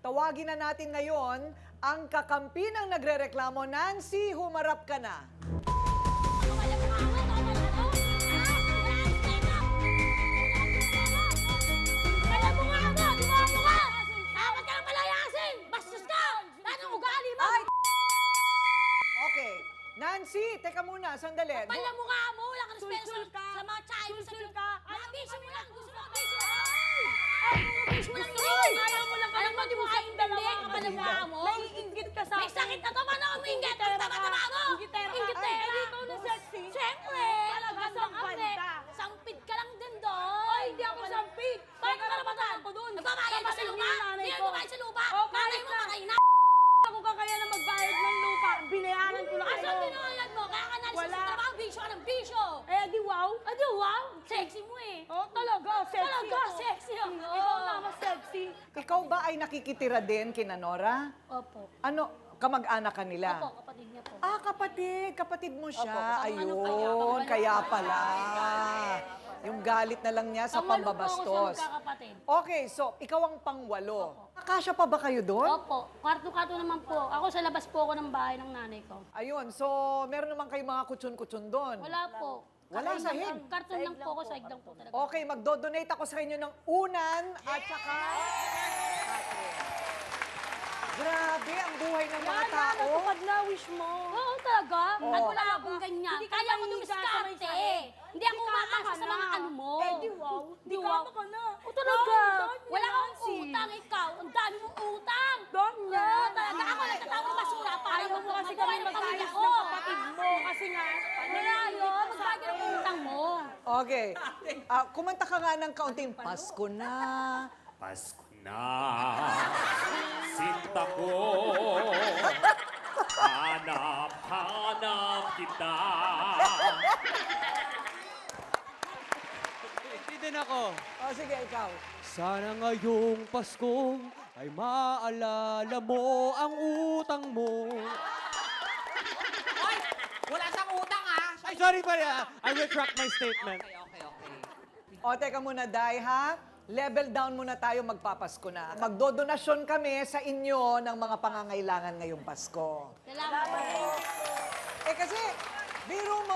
Tawagin na natin ngayon ang kakampi ng nagrereklamo. Nancy, humarap ka na. Alam mo nga ako, di ba ano ka? Dapat ka lang palayasin! Bastos ka! Lahat ng ugali mo! Ay! Okay. Nancy, teka muna, sandali. Pala mo nga mo! Wala ka respeto sa mga tsahe mo sa ka! Abis mo lang! Gusto mo abis mo lang! Abis mo lang yun! Ayaw mo lang! Alam mo, di mo kaintindi! Kapala mo nga mo! Naiingit ka sa May sakit na to! Paano ka umiingit? Ang tama-tama mo! Ingitera ka. Ingitera! Ay, ikaw na sexy. Siyempre! Talaga, Kasang sampid ka. Sampid ka lang din doon! Ay, hindi ako sampid. Bakit ka naman ako doon. Nagbabayad ka sa Kapatid lupa? ni nanay Hindi ko. nagbabayad sa lupa? Oh, Nanay kahit mo na. patay na! Ako ka kaya na magbayad ng lupa. Binayaran ko lang Asan kayo. tinawalan mo? Kaya ka nalis Wala. sa trabaho, bisyo ka ng bisyo! Eh, di wow. Adi, wow! Sexy mo eh! Oh, talaga, sexy Talaga, ako. sexy ako. Ikaw na mas sexy. Ikaw ba ay nakikitira din kina Nora? Opo. Ano, kamag-anak ka nila? Opo, kapatid niya po. Ah, kapatid. Kapatid mo siya. Opo, Ayun, ano kaya pala. Yung galit na lang niya sa Pangwalo po ako pambabastos. sa magkakapatid. Okay, so ikaw ang pangwalo. Kasya pa ba kayo doon? Opo, kwarto-kwarto naman po. Ako sa labas po ako ng bahay ng nanay ko. Ayun, so meron naman kayong mga kutsun-kutsun doon. Wala po. Wala Sahig sahig? lang. Karton lang po ako, sahig lang po talaga. Okay, magdo-donate ako sa inyo ng unan at saka... Grabe, ang buhay ng mga tao. Natupad na wish mo. Oo, talaga? Oo. At wala akong ganyan. Hindi ka Kaya ako mahihiga sa may dumiskarte. sahig. Hindi ako Di kama umaasa ka sa na. mga ano mo. Eh, di wow. Di wow. kama ka na. O talaga? Dami Wala yan, akong si. utang ikaw. Ang dami mong utang. Dami yan. Oo, talaga. Ako nagtatawag ng basura para Ayaw mo kasi magbuhay kami ng pamilya magkayos ko. ng kapatid mo. Kasi nga, Wala yun. Magbayad ka ng utang mo. Okay, kumanta ka nga ng kaunting Pasko na. Pasko na, sinta ko, hanap kita. Hindi din ako. O sige, ikaw. Sana ngayong Pasko ay maalala mo ang utang mo. Wala siyang utang, ah! Ay, sorry pala. I retract my statement. Okay. O, teka muna, Day, ha? Level down muna tayo, magpapasko na. Magdodonasyon kami sa inyo ng mga pangangailangan ngayong Pasko. Salamat. Eh kasi, biro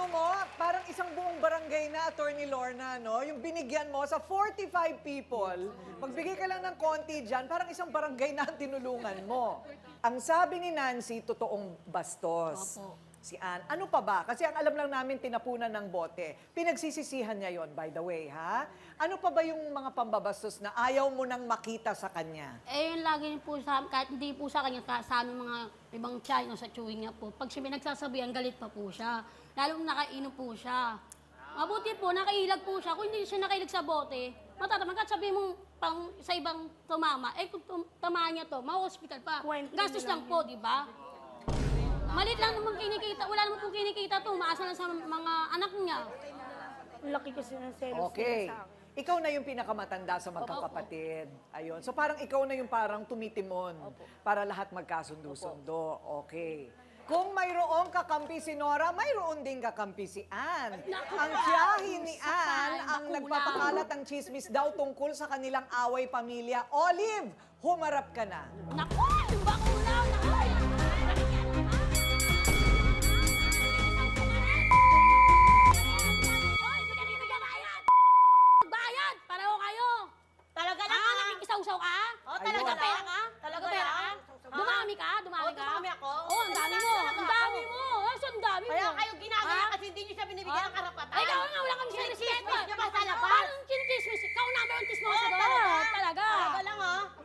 mo, parang isang buong barangay na, Attorney Lorna, no? Yung binigyan mo sa 45 people, magbigay ka lang ng konti dyan, parang isang barangay na ang tinulungan mo. Ang sabi ni Nancy, totoong bastos. Opo. Si Ann, ano pa ba? Kasi ang alam lang namin, tinapunan ng bote. Pinagsisisihan niya yon, by the way, ha? Ano pa ba yung mga pambabastos na ayaw mo nang makita sa kanya? Eh, yun lagi po sa kahit hindi po sa kanya, sa aming mga ibang tiyahin o sa chewing niya po. Pag siya may nagsasabihan, galit pa po siya. Lalong nakainom po siya. Mabuti po, nakailag po siya. Kung hindi siya nakailag sa bote, matataman ka, sabihin mong pang, sa ibang tumama. Eh, kung tamaan niya to, ma-hospital pa. Kwento Gastos lang po, di ba? Malit lang naman kinikita. Wala naman po kinikita to. Umaasa lang sa mga anak niya. laki kasi ng selos Okay. nila sa akin. Ikaw na yung pinakamatanda sa magkakapatid. Ayun. So parang ikaw na yung parang tumitimon para lahat magkasundo-sundo. Okay. Kung mayroong kakampi si Nora, mayroon ding kakampi si Ann. Ang tiyahin ni Ann ang Makulang. nagpapakalat ng chismis daw tungkol sa kanilang away pamilya. Olive, humarap ka na. Naku! Yung bakuna!